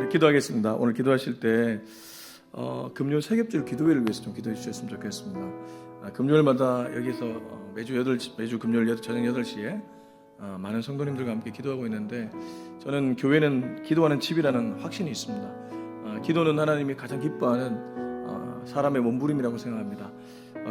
기도하겠습니다. 오늘 기도하실 때 금요 세겹줄 기도회를 위해서 좀 기도해 주셨으면 좋겠습니다. 금요일마다 여기서 매주 금요일 저녁 8시에 많은 성도님들과 함께 기도하고 있는데, 저는 교회는 기도하는 집이라는 확신이 있습니다. 기도는 하나님이 가장 기뻐하는 사람의 몸부림이라고 생각합니다.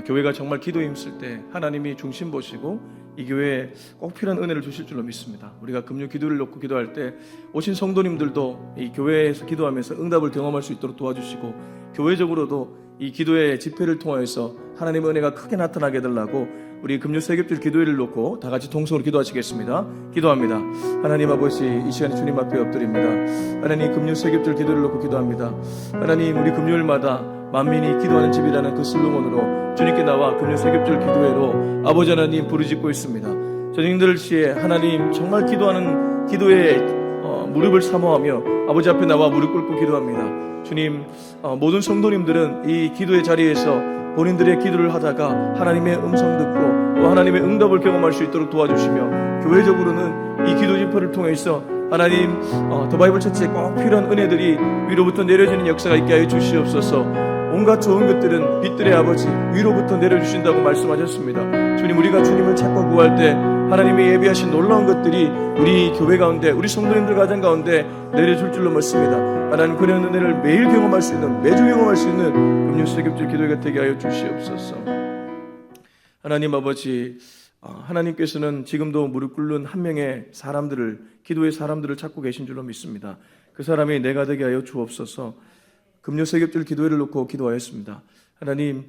교회가 정말 기도에 힘쓸 때 하나님이 중심 보시고 이 교회에 꼭 필요한 은혜를 주실 줄로 믿습니다. 우리가 금요 기도를 놓고 기도할 때 오신 성도님들도 이 교회에서 기도하면서 응답을 경험할 수 있도록 도와주시고, 교회적으로도 이 기도의 집회를 통해서 하나님의 은혜가 크게 나타나게 해달라고 우리 금요 세겹줄 기도회를 놓고 다 같이 동성으로 기도하시겠습니다. 기도합니다. 하나님 아버지, 이 시간에 주님 앞에 엎드립니다. 하나님, 금요 세겹줄 기도를 놓고 기도합니다. 하나님, 우리 금요일마다 만민이 기도하는 집이라는 그 슬로건으로 주님께 나와 금요 세겹줄 기도회로 아버지 하나님 부르짖고 있습니다. 저녁들 시에 하나님 정말 기도하는 기도에 무릎을 사모하며 아버지 앞에 나와 무릎 꿇고 기도합니다. 주님, 모든 성도님들은 이 기도의 자리에서 본인들의 기도를 하다가 하나님의 음성 듣고 또 하나님의 응답을 경험할 수 있도록 도와주시며, 교회적으로는 이 기도 집회를 통해서 하나님 더 바이블 처치에 꼭 필요한 은혜들이 위로부터 내려지는 역사가 있게 하여 주시옵소서. 온갖 좋은 것들은 빛들의 아버지 위로부터 내려주신다고 말씀하셨습니다. 주님, 우리가 주님을 찾고 구할 때 하나님이 예비하신 놀라운 것들이 우리 교회 가운데, 우리 성도님들 가정 가운데 내려줄 줄로 믿습니다. 하나님, 그런 은혜를 매일 경험할 수 있는, 매주 경험할 수 있는 금요 세겹줄 기도회가 되게 하여 주시옵소서. 하나님 아버지, 하나님께서는 지금도 무릎 꿇는 한 명의 사람들을, 기도의 사람들을 찾고 계신 줄로 믿습니다. 그 사람이 내가 되게 하여 주옵소서. 금요 세겹줄 기도회를 놓고 기도하였습니다. 하나님,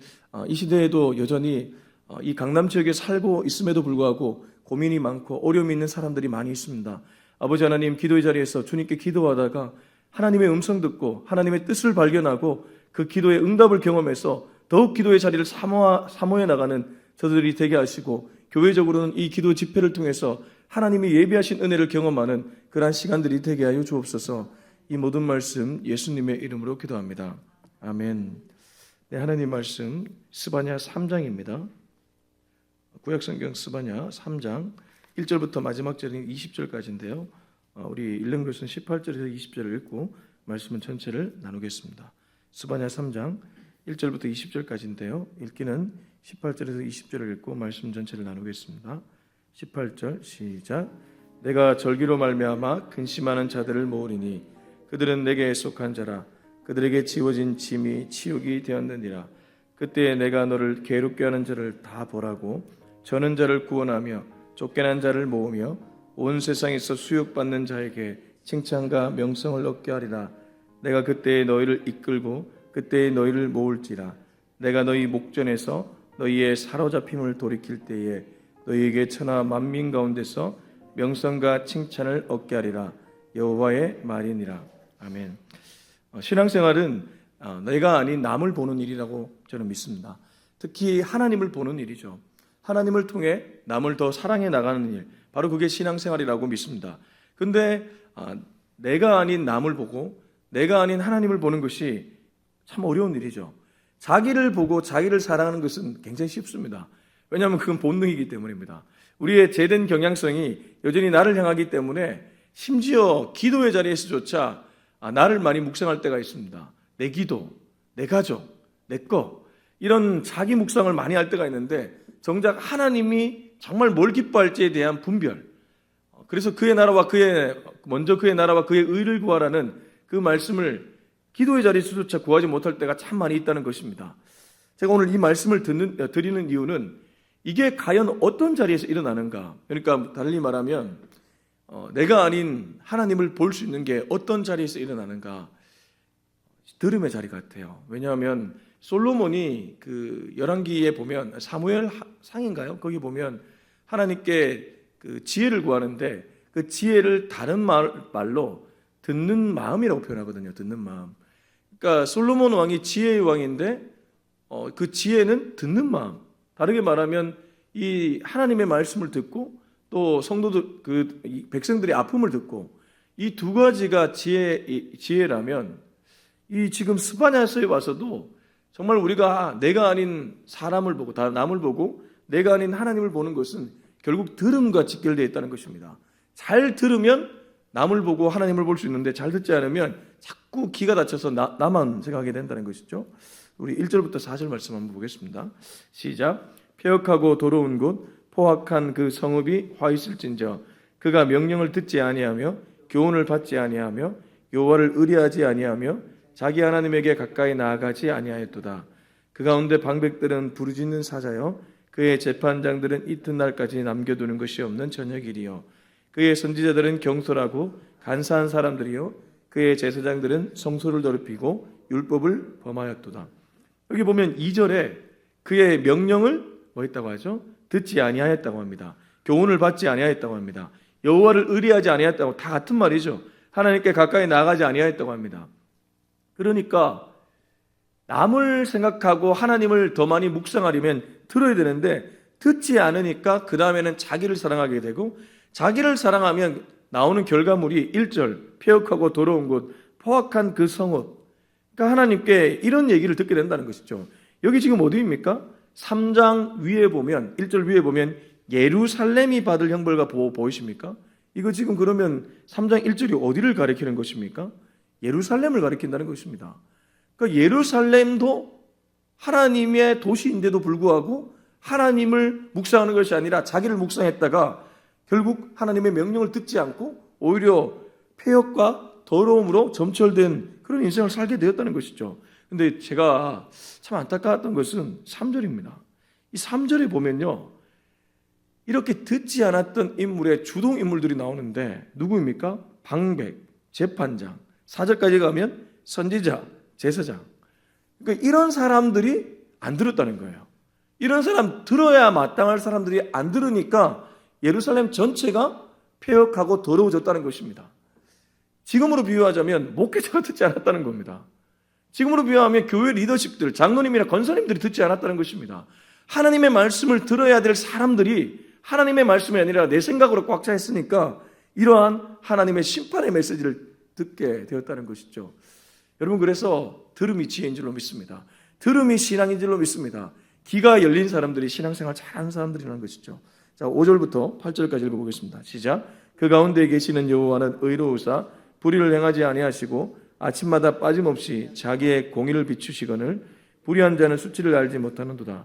이 시대에도 여전히 이 강남 지역에 살고 있음에도 불구하고 고민이 많고 어려움이 있는 사람들이 많이 있습니다. 아버지 하나님, 기도의 자리에서 주님께 기도하다가 하나님의 음성 듣고 하나님의 뜻을 발견하고 그 기도의 응답을 경험해서 더욱 기도의 자리를 사모해 나가는 저들이 되게 하시고, 교회적으로는 이 기도 집회를 통해서 하나님이 예비하신 은혜를 경험하는 그러한 시간들이 되게 하여 주옵소서. 이 모든 말씀 예수님의 이름으로 기도합니다. 아멘. 네, 하나님 말씀 스바냐 3장입니다. 구약성경 스바냐 3장 1절부터 마지막 절인 20절까지인데요. 우리 일릉교수는 18절에서 20절을 읽고 말씀은 전체를 나누겠습니다. 스바냐 3장 1절부터 20절까지인데요. 읽기는 18절에서 20절을 읽고 말씀 전체를 나누겠습니다. 18절 시작. 내가 절기로 말미암아 근심하는 자들을 모으리니 그들은 내게 속한 자라. 그들에게 지워진 짐이 치욕이 되었느니라. 그때 내가 너를 괴롭게 하는 자를 다 보라고 저는 자를 구원하며 쫓겨난 자를 모으며 온 세상에서 수욕받는 자에게 칭찬과 명성을 얻게 하리라. 내가 그때에 너희를 이끌고 그때에 너희를 모을지라. 내가 너희 목전에서 너희의 사로잡힘을 돌이킬 때에 너희에게 천하 만민 가운데서 명성과 칭찬을 얻게 하리라. 여호와의 말이니라. 아멘. 신앙생활은 내가 아닌 남을 보는 일이라고 저는 믿습니다. 특히 하나님을 보는 일이죠. 하나님을 통해 남을 더 사랑해 나가는 일, 바로 그게 신앙생활이라고 믿습니다. 그런데 내가 아닌 남을 보고 내가 아닌 하나님을 보는 것이 참 어려운 일이죠. 자기를 보고 자기를 사랑하는 것은 굉장히 쉽습니다. 왜냐하면 그건 본능이기 때문입니다. 우리의 죄된 경향성이 여전히 나를 향하기 때문에 심지어 기도의 자리에서조차 나를 많이 묵상할 때가 있습니다. 내 기도, 내 가족, 내 거, 이런 자기 묵상을 많이 할 때가 있는데, 정작 하나님이 정말 뭘 기뻐할지에 대한 분별, 그래서 먼저 그의 나라와 그의 의를 구하라는 그 말씀을 기도의 자리에서조차 구하지 못할 때가 참 많이 있다는 것입니다. 제가 오늘 이 말씀을 드리는 이유는 이게 과연 어떤 자리에서 일어나는가, 그러니까 달리 말하면 내가 아닌 하나님을 볼 수 있는 게 어떤 자리에서 일어나는가, 들음의 자리 같아요. 왜냐하면 솔로몬이 그 열왕기에 보면 사무엘 상인가요? 거기 보면 하나님께 그 지혜를 구하는데 그 지혜를 다른 말로 듣는 마음이라고 표현하거든요. 듣는 마음. 그러니까 솔로몬 왕이 지혜의 왕인데 그 지혜는 듣는 마음. 다르게 말하면 이 하나님의 말씀을 듣고 또 성도들, 그 백성들의 아픔을 듣고, 이 두 가지가 지혜라면, 이 지금 스바냐서에 와서도 정말 우리가 내가 아닌 사람을 보고, 다 남을 보고 내가 아닌 하나님을 보는 것은 결국 들음과 직결되어 있다는 것입니다. 잘 들으면 남을 보고 하나님을 볼 수 있는데 잘 듣지 않으면 자꾸 기가 닫혀서 나만 생각하게 된다는 것이죠. 우리 1절부터 4절 말씀 한번 보겠습니다. 시작. 폐역하고 더러운 곳 포악한 그 성읍이 화 있을진저 그가 명령을 듣지 아니하며 교훈을 받지 아니하며 여호와를 의뢰하지 아니하며 자기 하나님에게 가까이 나아가지 아니하였도다. 그 가운데 방백들은 부르짖는 사자여 그의 재판장들은 이튿날까지 남겨두는 것이 없는 저녁일이요 그의 선지자들은 경솔하고 간사한 사람들이요 그의 제사장들은 성소를 더럽히고 율법을 범하였도다. 여기 보면 2절에 그의 명령을 뭐 했다고 하죠? 듣지 아니하였다고 합니다. 교훈을 받지 아니하였다고 합니다. 여호와를 의뢰하지 아니하였다고, 다 같은 말이죠. 하나님께 가까이 나가지 아니하였다고 합니다. 그러니까 남을 생각하고 하나님을 더 많이 묵상하려면 들어야 되는데 듣지 않으니까 그 다음에는 자기를 사랑하게 되고 자기를 사랑하면 나오는 결과물이 1절 폐역하고 더러운 곳 포악한 그 성읍. 그러니까 하나님께 이런 얘기를 듣게 된다는 것이죠. 여기 지금 어디입니까? 3장 위에 보면 1절 위에 보면 예루살렘이 받을 형벌과 보이십니까? 이거 지금 그러면 3장 1절이 어디를 가리키는 것입니까? 예루살렘을 가리킨다는 것입니다. 그러니까 예루살렘도 하나님의 도시인데도 불구하고 하나님을 묵상하는 것이 아니라 자기를 묵상했다가 결국 하나님의 명령을 듣지 않고 오히려 폐역과 더러움으로 점철된 그런 인생을 살게 되었다는 것이죠. 근데 제가 참 안타까웠던 것은 3절입니다. 이 3절에 보면요, 이렇게 듣지 않았던 인물의 주동 인물들이 나오는데 누구입니까? 방백, 재판장, 4절까지 가면 선지자, 제사장. 그러니까 이런 사람들이 안 들었다는 거예요. 이런 사람 들어야 마땅할 사람들이 안 들으니까 예루살렘 전체가 폐역하고 더러워졌다는 것입니다. 지금으로 비유하자면 목회자가 듣지 않았다는 겁니다. 지금으로 비유하면 교회 리더십들, 장로님이나 권사님들이 듣지 않았다는 것입니다. 하나님의 말씀을 들어야 될 사람들이 하나님의 말씀이 아니라 내 생각으로 꽉 차 있으니까 이러한 하나님의 심판의 메시지를 듣게 되었다는 것이죠. 여러분, 그래서 들음이 지혜인 줄로 믿습니다. 들음이 신앙인 줄로 믿습니다. 귀가 열린 사람들이 신앙생활 잘하는 사람들이라는 것이죠. 자, 5절부터 8절까지 읽어보겠습니다. 시작. 그 가운데 계시는 여호와는 의로우사 불의를 행하지 아니하시고 아침마다 빠짐없이 자기의 공의를 비추시거늘 불의한 자는 수치를 알지 못하는도다.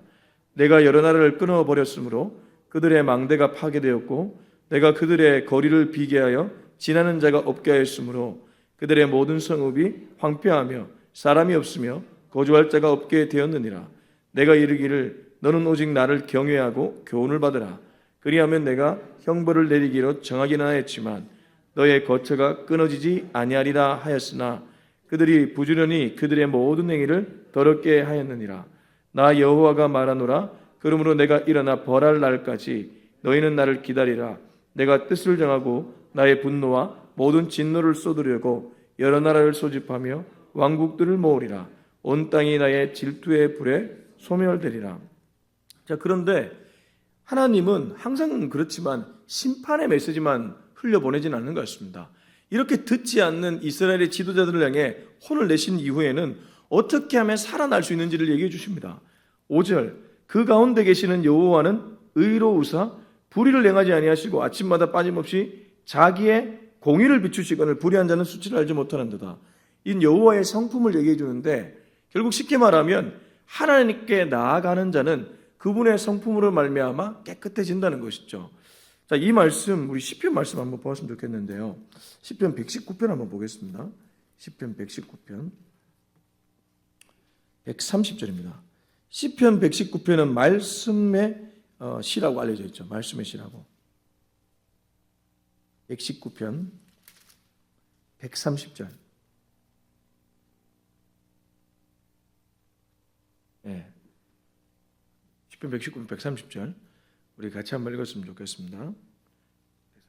내가 여러 나라를 끊어버렸으므로 그들의 망대가 파괴되었고 내가 그들의 거리를 비게 하여 지나는 자가 없게 하였으므로 그들의 모든 성읍이 황폐하며 사람이 없으며 거주할 자가 없게 되었느니라. 내가 이르기를 너는 오직 나를 경외하고 교훈을 받으라. 그리하면 내가 형벌을 내리기로 정하기는 하였지만 너의 거처가 끊어지지 아니하리라 하였으나 그들이 부지런히 그들의 모든 행위를 더럽게 하였느니라. 나 여호와가 말하노라. 그러므로 내가 일어나 벌할 날까지 너희는 나를 기다리라. 내가 뜻을 정하고 나의 분노와 모든 진노를 쏟으려고 여러 나라를 소집하며 왕국들을 모으리라. 온 땅이 나의 질투의 불에 소멸되리라. 자, 그런데 하나님은 항상 그렇지만 심판의 메시지만 흘려보내지는 않는 것 같습니다. 이렇게 듣지 않는 이스라엘의 지도자들을 향해 혼을 내신 이후에는 어떻게 하면 살아날 수 있는지를 얘기해 주십니다. 5절 그 가운데 계시는 여호와는 의로우사 불의를 행하지 아니하시고 아침마다 빠짐없이 자기의 공의를 비추시거늘 불의한 자는 수치를 알지 못하는도다. 이 여호와의 성품을 얘기해 주는데 결국 쉽게 말하면 하나님께 나아가는 자는 그분의 성품으로 말미암아 깨끗해진다는 것이죠. 자, 이 말씀 우리 시편 말씀 한번 보았으면 좋겠는데요. 시편 119편 한번 보겠습니다. 시편 119편 130절입니다. 시편 119편은 말씀의 시라고 알려져 있죠. 말씀의 시라고. 119편 130절. 네. 시편 119편 130절. 우리 같이 한번 읽었으면 좋겠습니다.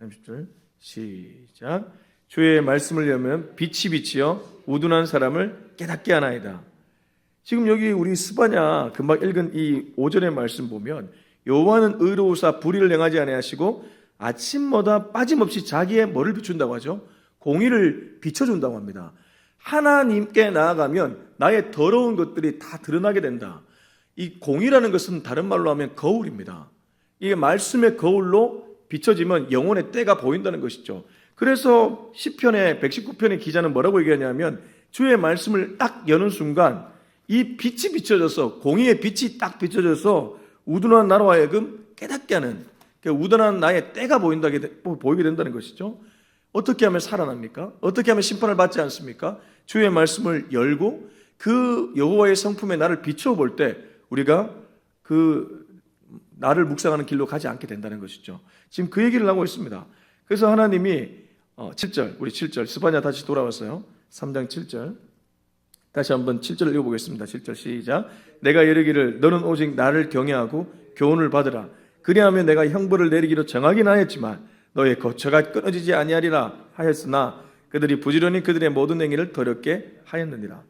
130절 시작. 주의 말씀을 여면 빛이 비치어 우둔한 사람을 깨닫게 하나이다. 지금 여기 우리 스바냐 금방 읽은 이 5절의 말씀 보면 여호와는 의로우사 불의를 행하지 아니하시고 아침마다 빠짐없이 자기의 뭐를 비춘다고 하죠? 공의를 비춰준다고 합니다. 하나님께 나아가면 나의 더러운 것들이 다 드러나게 된다. 이 공의라는 것은 다른 말로 하면 거울입니다. 이게 말씀의 거울로 비춰지면 영혼의 때가 보인다는 것이죠. 그래서 시편의 119편의 기자는 뭐라고 얘기하냐면 주의 말씀을 딱 여는 순간 이 빛이 비춰져서 공의의 빛이 딱 비춰져서 우둔한 나로 하여금 깨닫게 하는, 우둔한 나의 때가 보이게 된다는 것이죠. 어떻게 하면 살아납니까? 어떻게 하면 심판을 받지 않습니까? 주의 말씀을 열고 그 여호와의 성품에 나를 비춰볼 때 우리가 그 나를 묵상하는 길로 가지 않게 된다는 것이죠. 지금 그 얘기를 하고 있습니다. 그래서 하나님이 7절, 우리 7절 스바냐 다시 돌아왔어요. 3장 7절 다시 한번 7절을 읽어보겠습니다. 7절 시작. 내가 이르기를 너는 오직 나를 경외하고 교훈을 받으라. 그리하면 내가 형벌을 내리기로 정하긴 하였지만 너의 거처가 끊어지지 아니하리라 하였으나 그들이 부지런히 그들의 모든 행위를 더럽게 하였느니라.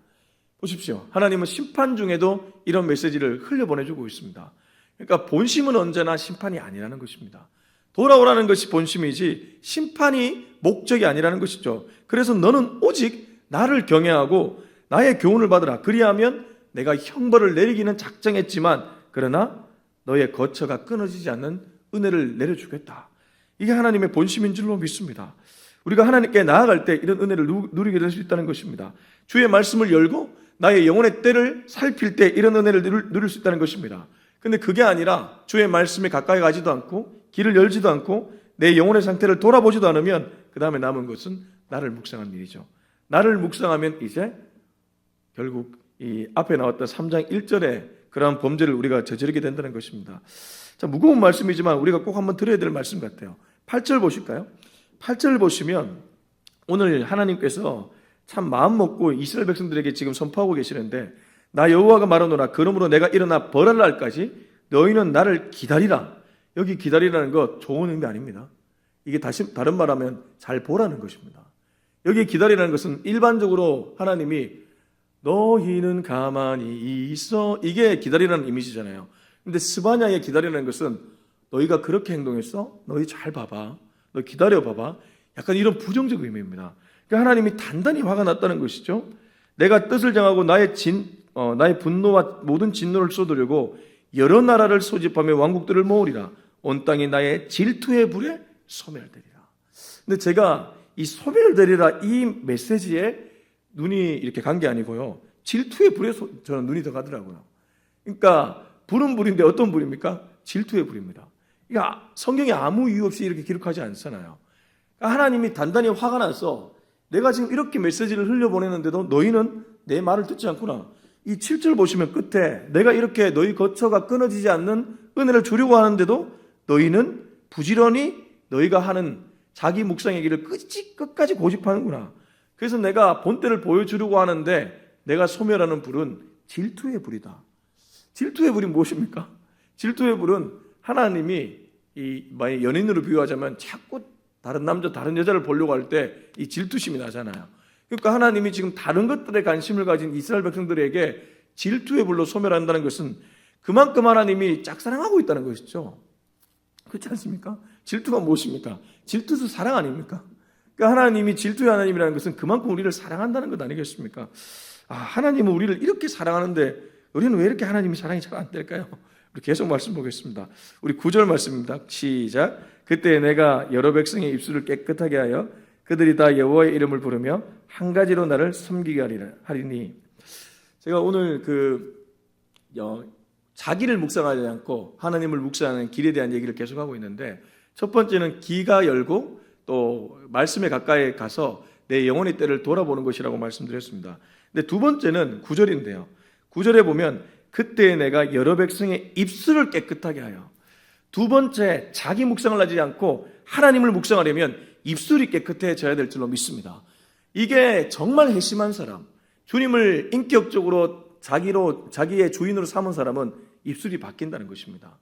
보십시오. 하나님은 심판 중에도 이런 메시지를 흘려보내주고 있습니다. 그러니까 본심은 언제나 심판이 아니라는 것입니다. 돌아오라는 것이 본심이지 심판이 목적이 아니라는 것이죠. 그래서 너는 오직 나를 경외하고 나의 교훈을 받으라. 그리하면 내가 형벌을 내리기는 작정했지만 그러나 너의 거처가 끊어지지 않는 은혜를 내려주겠다. 이게 하나님의 본심인 줄로 믿습니다. 우리가 하나님께 나아갈 때 이런 은혜를 누리게 될 수 있다는 것입니다. 주의 말씀을 열고 나의 영혼의 때를 살필 때 이런 은혜를 누릴 수 있다는 것입니다. 근데 그게 아니라 주의 말씀에 가까이 가지도 않고 길을 열지도 않고 내 영혼의 상태를 돌아보지도 않으면 그 다음에 남은 것은 나를 묵상한 일이죠. 나를 묵상하면 이제 결국 이 앞에 나왔던 3장 1절에 그러한 범죄를 우리가 저지르게 된다는 것입니다. 자, 무거운 말씀이지만 우리가 꼭 한번 들어야 될 말씀 같아요. 8절 보실까요? 8절 보시면 오늘 하나님께서 참 마음 먹고 이스라엘 백성들에게 지금 선포하고 계시는데 나 여호와가 말하노라 그러므로 내가 일어나 벌할 날까지 너희는 나를 기다리라. 여기 기다리라는 거 좋은 의미 아닙니다. 이게 다른 말하면 잘 보라는 것입니다. 여기 기다리라는 것은 일반적으로 하나님이 너희는 가만히 있어, 이게 기다리라는 이미지잖아요. 근데 스바냐의 기다리라는 것은 너희가 그렇게 행동했어? 너희 잘 봐봐. 너 기다려봐봐. 약간 이런 부정적 의미입니다. 그러니까 하나님이 단단히 화가 났다는 것이죠. 내가 뜻을 정하고 나의 분노와 모든 진노를 쏟으려고 여러 나라를 소집하며 왕국들을 모으리라. 온 땅이 나의 질투의 불에 소멸되리라. 근데 제가 이 소멸되리라 이 메시지에 눈이 이렇게 간 게 아니고요. 질투의 불에 저는 눈이 더 가더라고요. 그러니까 불은 불인데 어떤 불입니까? 질투의 불입니다. 그러니까 성경에 아무 이유 없이 이렇게 기록하지 않잖아요. 그러니까 하나님이 단단히 화가 나서 내가 지금 이렇게 메시지를 흘려보내는데도 너희는 내 말을 듣지 않구나. 이 7절 보시면 끝에 내가 이렇게 너희 거처가 끊어지지 않는 은혜를 주려고 하는데도 너희는 부지런히 너희가 하는 자기 묵상의 길을 끝까지 고집하는구나. 그래서 내가 본때를 보여주려고 하는데 내가 소멸하는 불은 질투의 불이다. 질투의 불이 무엇입니까? 질투의 불은 하나님이 연인으로 비유하자면 자꾸 다른 남자, 다른 여자를 보려고 할 때 이 질투심이 나잖아요. 그러니까 하나님이 지금 다른 것들에 관심을 가진 이스라엘 백성들에게 질투의 불로 소멸한다는 것은 그만큼 하나님이 짝사랑하고 있다는 것이죠. 그렇지 않습니까? 질투가 무엇입니까? 질투도 사랑 아닙니까? 그러니까 하나님이 질투의 하나님이라는 것은 그만큼 우리를 사랑한다는 것 아니겠습니까? 하나님은 우리를 이렇게 사랑하는데 우리는 왜 이렇게 하나님이 사랑이 잘 안 될까요? 우리 계속 말씀 보겠습니다. 우리 9절 말씀입니다. 시작. 그때 내가 여러 백성의 입술을 깨끗하게 하여 그들이 다 여호와의 이름을 부르며 한 가지로 나를 섬기게 하리니. 제가 오늘 자기를 묵상하지 않고 하나님을 묵상하는 길에 대한 얘기를 계속하고 있는데 첫 번째는 귀가 열고 또 말씀에 가까이 가서 내 영혼의 때를 돌아보는 것이라고 말씀드렸습니다. 근데 두 번째는 9절인데요. 9절에 보면 그때 내가 여러 백성의 입술을 깨끗하게 하여. 두 번째, 자기 묵상을 하지 않고 하나님을 묵상하려면 입술이 깨끗해져야 될 줄로 믿습니다. 이게 정말 회심한 사람, 주님을 인격적으로 자기의 주인으로 삼은 사람은 입술이 바뀐다는 것입니다.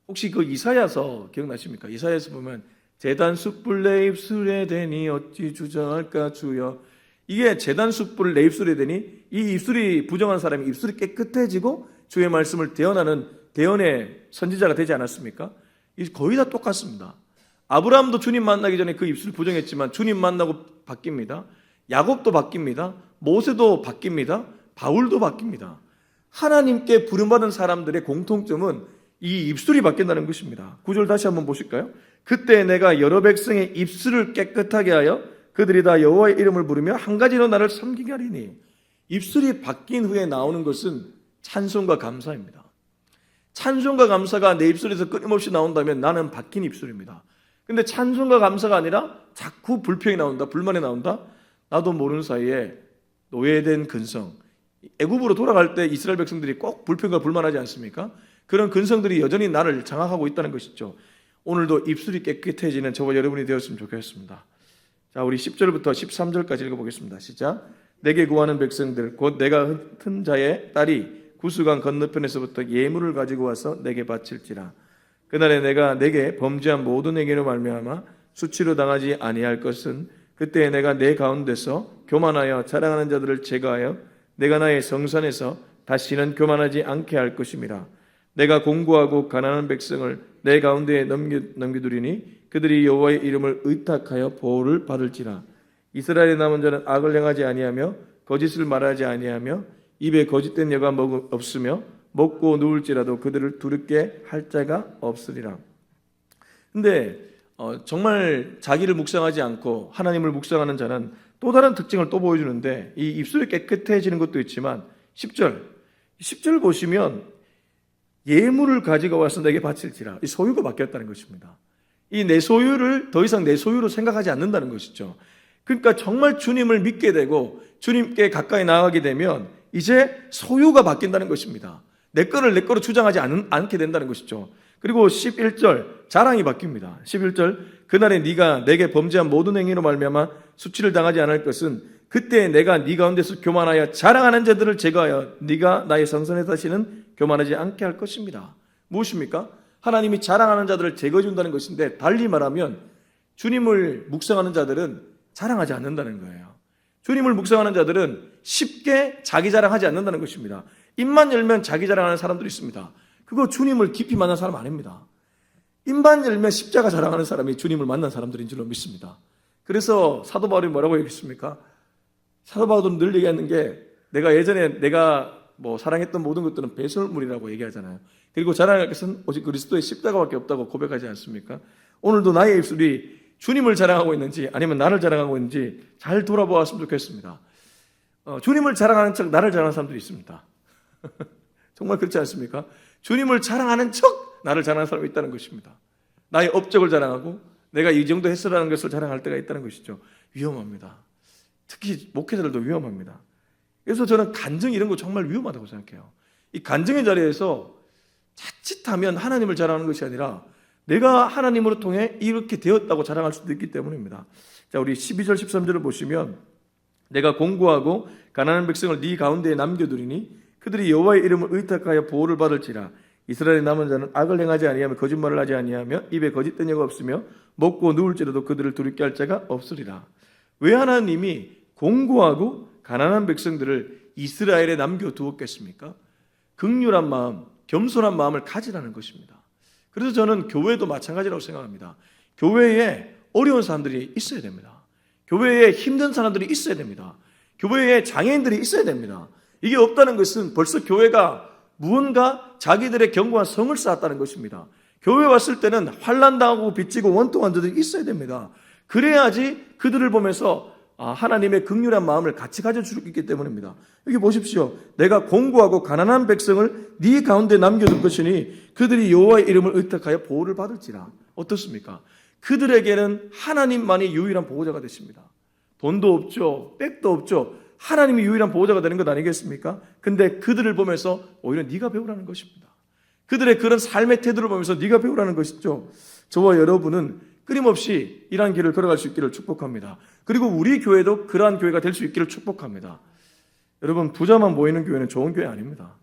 혹시 그 이사야서 기억나십니까? 이사야서 보면 제단 숯불 내 입술에 대니 어찌 주저할까 주여. 이게 제단 숯불 내 입술에 대니 이 입술이 부정한 사람이 입술이 깨끗해지고 주의 말씀을 대언하는 대언의 선지자가 되지 않았습니까? 거의 다 똑같습니다. 아브라함도 주님 만나기 전에 그 입술을 부정했지만 주님 만나고 바뀝니다. 야곱도 바뀝니다. 모세도 바뀝니다. 바울도 바뀝니다. 하나님께 부름받은 사람들의 공통점은 이 입술이 바뀐다는 것입니다. 9절 다시 한번 보실까요? 그때 내가 여러 백성의 입술을 깨끗하게 하여 그들이 다 여호와의 이름을 부르며 한 가지로 나를 섬기게 하리니. 입술이 바뀐 후에 나오는 것은 찬송과 감사입니다. 찬송과 감사가 내 입술에서 끊임없이 나온다면 나는 바뀐 입술입니다. 근데 찬송과 감사가 아니라 자꾸 불평이 나온다, 불만이 나온다. 나도 모르는 사이에 노예된 근성, 애굽으로 돌아갈 때 이스라엘 백성들이 꼭 불평과 불만하지 않습니까? 그런 근성들이 여전히 나를 장악하고 있다는 것이죠. 오늘도 입술이 깨끗해지는 저와 여러분이 되었으면 좋겠습니다. 자, 우리 10절부터 13절까지 읽어보겠습니다. 시작. 내게 구하는 백성들 곧 내가 흩은 자의 딸이 구스강 건너편에서부터 예물을 가지고 와서 내게 바칠지라. 그날에 내가 내게 범죄한 모든 행위로 말미암아 수치로 당하지 아니할 것은 그때 내가 내 가운데서 교만하여 자랑하는 자들을 제거하여 내가 나의 성산에서 다시는 교만하지 않게 할 것임이라. 내가 공고하고 가난한 백성을 내 가운데에 넘겨두리니 그들이 여호와의 이름을 의탁하여 보호를 받을지라. 이스라엘의 남은 자는 악을 행하지 아니하며 거짓을 말하지 아니하며 입에 거짓된 여가 없으며 먹고 누울지라도 그들을 두렵게 할 자가 없으리라. 근데 정말 자기를 묵상하지 않고 하나님을 묵상하는 자는 또 다른 특징을 또 보여주는데, 이 입술이 깨끗해지는 것도 있지만 10절 보시면 예물을 가지고 와서 내게 바칠지라. 이 소유가 바뀌었다는 것입니다. 이 내 소유를 더 이상 내 소유로 생각하지 않는다는 것이죠. 그러니까 정말 주님을 믿게 되고 주님께 가까이 나아가게 되면 이제 소유가 바뀐다는 것입니다. 내 거를 내 거로 주장하지 않게 된다는 것이죠. 그리고 11절 자랑이 바뀝니다. 11절 그날에 네가 내게 범죄한 모든 행위로 말미암아 수치를 당하지 않을 것은 그때 내가 네 가운데서 교만하여 자랑하는 자들을 제거하여 네가 나의 성전에 다시는 교만하지 않게 할 것입니다. 무엇입니까? 하나님이 자랑하는 자들을 제거해 준다는 것인데, 달리 말하면 주님을 묵상하는 자들은 자랑하지 않는다는 거예요. 주님을 묵상하는 자들은 쉽게 자기 자랑하지 않는다는 것입니다. 입만 열면 자기 자랑하는 사람들이 있습니다. 그거 주님을 깊이 만난 사람 아닙니다. 입만 열면 십자가 자랑하는 사람이 주님을 만난 사람들인 줄로 믿습니다. 그래서 사도 바울이 뭐라고 얘기했습니까? 사도 바울은 늘 얘기하는 게, 내가 예전에 내가 사랑했던 모든 것들은 배설물이라고 얘기하잖아요. 그리고 자랑할 것은 오직 그리스도의 십자가밖에 없다고 고백하지 않습니까? 오늘도 나의 입술이 주님을 자랑하고 있는지 아니면 나를 자랑하고 있는지 잘 돌아보았으면 좋겠습니다. 주님을 자랑하는 척 나를 자랑하는 사람들이 있습니다. 정말 그렇지 않습니까? 주님을 자랑하는 척 나를 자랑하는 사람이 있다는 것입니다. 나의 업적을 자랑하고 내가 이 정도 했으라는 것을 자랑할 때가 있다는 것이죠. 위험합니다. 특히 목회자들도 위험합니다. 그래서 저는 간증 이런 거 정말 위험하다고 생각해요. 이 간증의 자리에서 자칫하면 하나님을 자랑하는 것이 아니라 내가 하나님으로 통해 이렇게 되었다고 자랑할 수도 있기 때문입니다. 자, 우리 12절 13절을 보시면 내가 공고하고 가난한 백성을 네 가운데에 남겨두리니 그들이 여호와의 이름을 의탁하여 보호를 받을지라. 이스라엘의 남은 자는 악을 행하지 아니하며 거짓말을 하지 아니하며 입에 거짓된 여가 없으며 먹고 누울지라도 그들을 두렵게 할 자가 없으리라. 왜 하나님이 공고하고 가난한 백성들을 이스라엘에 남겨두었겠습니까? 긍휼한 마음, 겸손한 마음을 가지라는 것입니다. 그래서 저는 교회도 마찬가지라고 생각합니다. 교회에 어려운 사람들이 있어야 됩니다. 교회에 힘든 사람들이 있어야 됩니다. 교회에 장애인들이 있어야 됩니다. 이게 없다는 것은 벌써 교회가 무언가 자기들의 견고한 성을 쌓았다는 것입니다. 교회 왔을 때는 환난당하고 빚지고 원통한 자들이 있어야 됩니다. 그래야지 그들을 보면서 하나님의 긍휼한 마음을 같이 가져줄 수 있기 때문입니다. 여기 보십시오. 내가 공고하고 가난한 백성을 네 가운데 남겨둘 것이니 그들이 여호와의 이름을 의탁하여 보호를 받을지라. 어떻습니까? 그들에게는 하나님만이 유일한 보호자가 되십니다. 돈도 없죠, 백도 없죠. 하나님이 유일한 보호자가 되는 것 아니겠습니까? 근데 그들을 보면서 오히려 네가 배우라는 것입니다. 그들의 그런 삶의 태도를 보면서 네가 배우라는 것이죠. 저와 여러분은 끊임없이 이러한 길을 걸어갈 수 있기를 축복합니다. 그리고 우리 교회도 그러한 교회가 될 수 있기를 축복합니다. 여러분, 부자만 모이는 교회는 좋은 교회 아닙니다.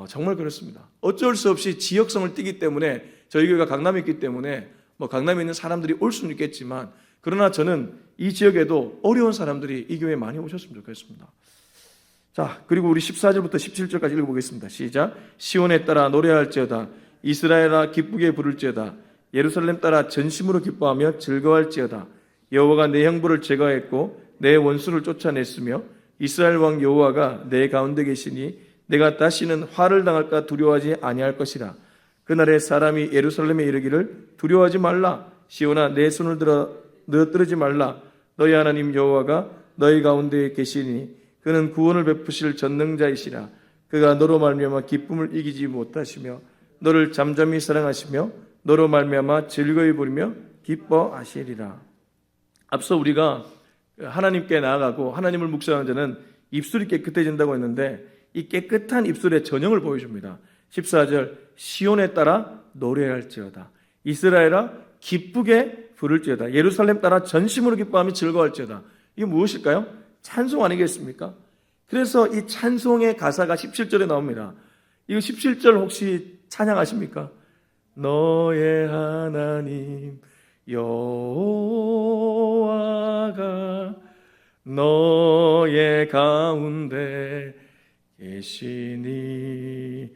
정말 그렇습니다. 어쩔 수 없이 지역성을 띠기 때문에, 저희 교회가 강남에 있기 때문에 강남에 있는 사람들이 올 수는 있겠지만, 그러나 저는 이 지역에도 어려운 사람들이 이 교회에 많이 오셨으면 좋겠습니다. 자, 그리고 우리 14절부터 17절까지 읽어보겠습니다. 시작. 시온에 따라 노래할지어다. 이스라엘아 기쁘게 부를지어다. 예루살렘 따라 전심으로 기뻐하며 즐거워할지어다. 여호와가 내 형벌을 제거했고 내 원수를 쫓아냈으며 이스라엘 왕 여호와가 내 가운데 계시니 내가 다시는 화를 당할까 두려워하지 아니할 것이라. 그날에 사람이 예루살렘에 이르기를 두려워하지 말라. 시온아 내 손을 들어 늘어뜨리지 말라. 너희 하나님 여호와가 너희 가운데 계시니 그는 구원을 베푸실 전능자이시라. 그가 너로 말미암아 기쁨을 이기지 못하시며 너를 잠잠히 사랑하시며 너로 말미암아 즐거이 부리며 기뻐하시리라. 앞서 우리가 하나님께 나아가고 하나님을 묵상하는 자는 입술이 깨끗해진다고 했는데 이 깨끗한 입술의 전형을 보여줍니다. 14절 시온에 따라 노래할지어다. 이스라엘아 기쁘게 부를지어다. 예루살렘 따라 전심으로 기뻐하며 즐거워할지어다. 이게 무엇일까요? 찬송 아니겠습니까? 그래서 이 찬송의 가사가 17절에 나옵니다. 이거 17절 혹시 찬양하십니까? 너의 하나님 여호와가 너의 가운데 계시니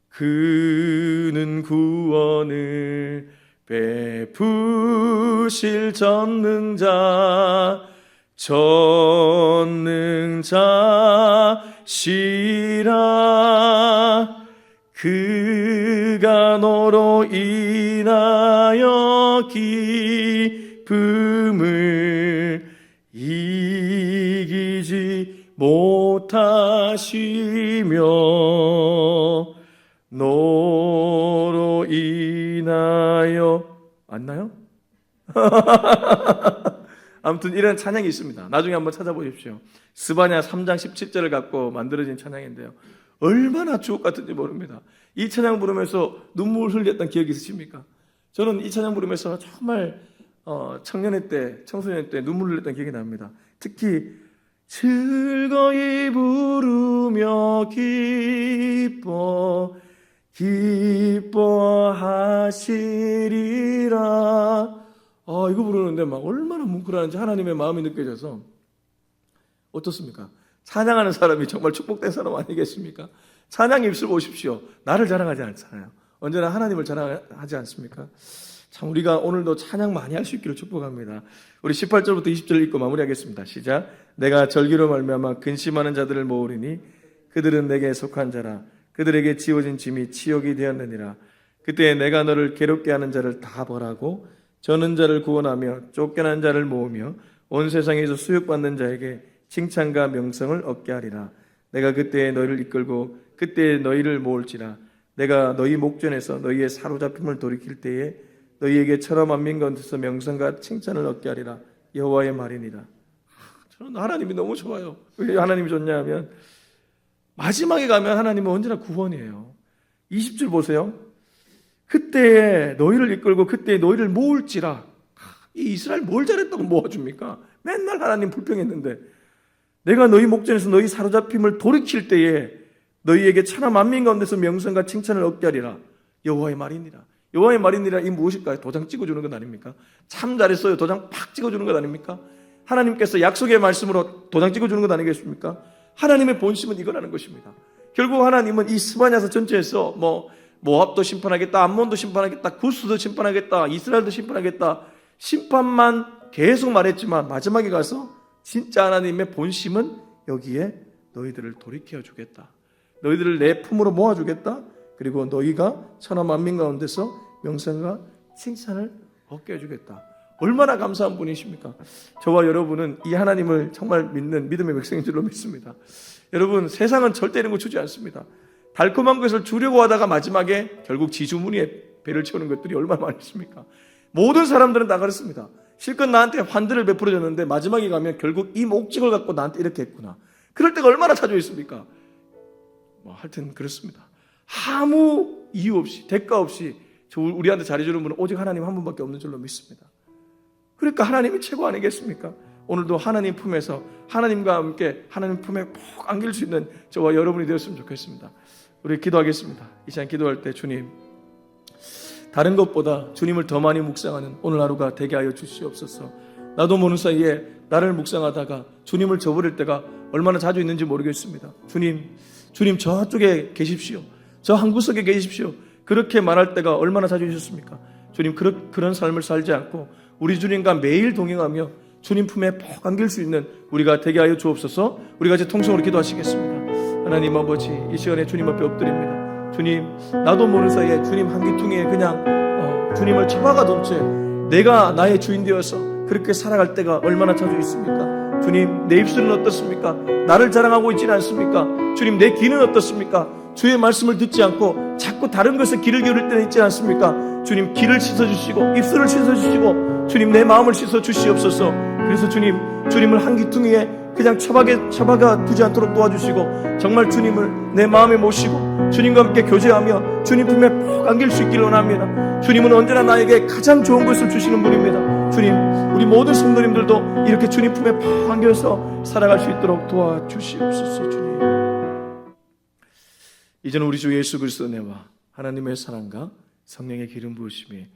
그는 구원을 베푸실 전능자시라. 그가 너로 인하여 기쁨을 이기지 못하시며 너로 인하여 맞나요? 아무튼 이런 찬양이 있습니다. 나중에 한번 찾아보십시오. 스바냐 3장 17절을 갖고 만들어진 찬양인데요. 얼마나 주옥 같은지 모릅니다. 이 찬양 부르면서 눈물 흘렸던 기억이 있으십니까? 저는 이 찬양 부르면서 정말 청년회 때, 청소년 때 눈물 흘렸던 기억이 납니다. 특히 즐거이 부르며 기뻐하시리라. 이거 부르는데 막 얼마나 뭉클하는지 하나님의 마음이 느껴져서 어떻습니까? 찬양하는 사람이 정말 축복된 사람 아니겠습니까? 찬양 입술 보십시오. 나를 자랑하지 않잖아요. 언제나 하나님을 자랑하지 않습니까? 참 우리가 오늘도 찬양 많이 할 수 있기를 축복합니다. 우리 18절부터 20절 읽고 마무리하겠습니다. 시작. 내가 절기로 말미암아 근심하는 자들을 모으리니 그들은 내게 속한 자라. 그들에게 지워진 짐이 치욕이 되었느니라. 그때 내가 너를 괴롭게 하는 자를 다 벌하고 저는 자를 구원하며 쫓겨난 자를 모으며 온 세상에서 수욕받는 자에게 칭찬과 명성을 얻게 하리라. 내가 그때에 너희를 이끌고 그때에 너희를 모을지라. 내가 너희 목전에서 너희의 사로잡힘을 돌이킬 때에 너희에게 천하 만민 가운데서 명성과 칭찬을 얻게 하리라. 여호와의 말이니라. 저는 하나님이 너무 좋아요. 왜 하나님이 좋냐 하면 마지막에 가면 하나님은 언제나 구원이에요. 20절 보세요. 그때에 너희를 이끌고 그때에 너희를 모을지라. 이 이스라엘 뭘 잘했다고 모아줍니까? 맨날 하나님 불평했는데 내가 너희 목전에서 너희 사로잡힘을 돌이킬 때에 너희에게 천하 만민 가운데서 명성과 칭찬을 얻게 하리라. 여호와의 말이니라. 여호와의 말이니라 이 무엇일까요? 도장 찍어주는 것 아닙니까? 참 잘했어요. 도장 팍 찍어주는 것 아닙니까? 하나님께서 약속의 말씀으로 도장 찍어주는 것 아니겠습니까? 하나님의 본심은 이거라는 것입니다. 결국 하나님은 이 스바냐서 전체에서 모압도 심판하겠다, 암몬도 심판하겠다, 구스도 심판하겠다, 이스라엘도 심판하겠다, 심판만 계속 말했지만 마지막에 가서 진짜 하나님의 본심은 여기에 너희들을 돌이켜 주겠다. 너희들을 내 품으로 모아주겠다. 그리고 너희가 천하 만민 가운데서 명성과 칭찬을 얻게 해주겠다. 얼마나 감사한 분이십니까? 저와 여러분은 이 하나님을 정말 믿는 믿음의 백성인 줄로 믿습니다. 여러분, 세상은 절대 이런 거 주지 않습니다. 달콤한 것을 주려고 하다가 마지막에 결국 지주무늬에 배를 채우는 것들이 얼마나 많이 있습니까? 모든 사람들은 다 그렇습니다. 실컷 나한테 환대를 베풀어줬는데 마지막에 가면 결국 이 목적을 갖고 나한테 이렇게 했구나. 그럴 때가 얼마나 자주 있습니까? 하여튼 그렇습니다. 아무 이유 없이 대가 없이 우리한테 잘해주는 분은 오직 하나님 한 분밖에 없는 줄로 믿습니다. 그러니까 하나님이 최고 아니겠습니까? 오늘도 하나님 품에서 하나님과 함께 하나님 품에 푹 안길 수 있는 저와 여러분이 되었으면 좋겠습니다. 우리 기도하겠습니다. 이 시간 기도할 때 주님, 다른 것보다 주님을 더 많이 묵상하는 오늘 하루가 되게 하여 주시옵소서. 나도 모르는 사이에 나를 묵상하다가 주님을 저버릴 때가 얼마나 자주 있는지 모르겠습니다. 주님 저쪽에 계십시오. 저 한 구석에 계십시오. 그렇게 말할 때가 얼마나 자주 있었습니까? 주님, 그런 삶을 살지 않고 우리 주님과 매일 동행하며 주님 품에 푹 안길 수 있는 우리가 되게 하여 주옵소서. 우리 같이 통성으로 기도하시겠습니다. 하나님 아버지, 이 시간에 주님 앞에 엎드립니다. 주님, 나도 모르는 사이에 주님 한기퉁에 그냥 주님을 처박아둔 채 내가 나의 주인 되어서 그렇게 살아갈 때가 얼마나 자주 있습니까? 주님, 내 입술은 어떻습니까? 나를 자랑하고 있지는 않습니까? 주님, 내 귀는 어떻습니까? 주의 말씀을 듣지 않고 자꾸 다른 것에 귀를 기울일 때는 있지 않습니까? 주님, 귀를 씻어주시고 입술을 씻어주시고 주님, 내 마음을 씻어주시옵소서. 그래서 주님, 주님을 한 귀퉁이에 그냥 처박아 두지 않도록 도와주시고 정말 주님을 내 마음에 모시고 주님과 함께 교제하며 주님 품에 푹 안길 수 있기를 원합니다. 주님은 언제나 나에게 가장 좋은 것을 주시는 분입니다. 주님, 우리 모든 성도님들도 이렇게 주님 품에 푹 안겨서 살아갈 수 있도록 도와주시옵소서. 주님, 이제는 우리 주 예수 그리스도 은혜와 하나님의 사랑과 성령의 기름 부으심이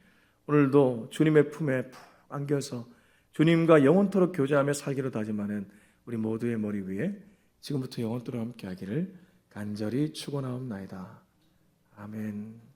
오늘도 주님의 품에 푹 안겨서 주님과 영원토록 교제하며 살기로 다짐하는 우리 모두의 머리 위에 지금부터 영원토록 함께하기를 간절히 축원하옵나이다. 아멘.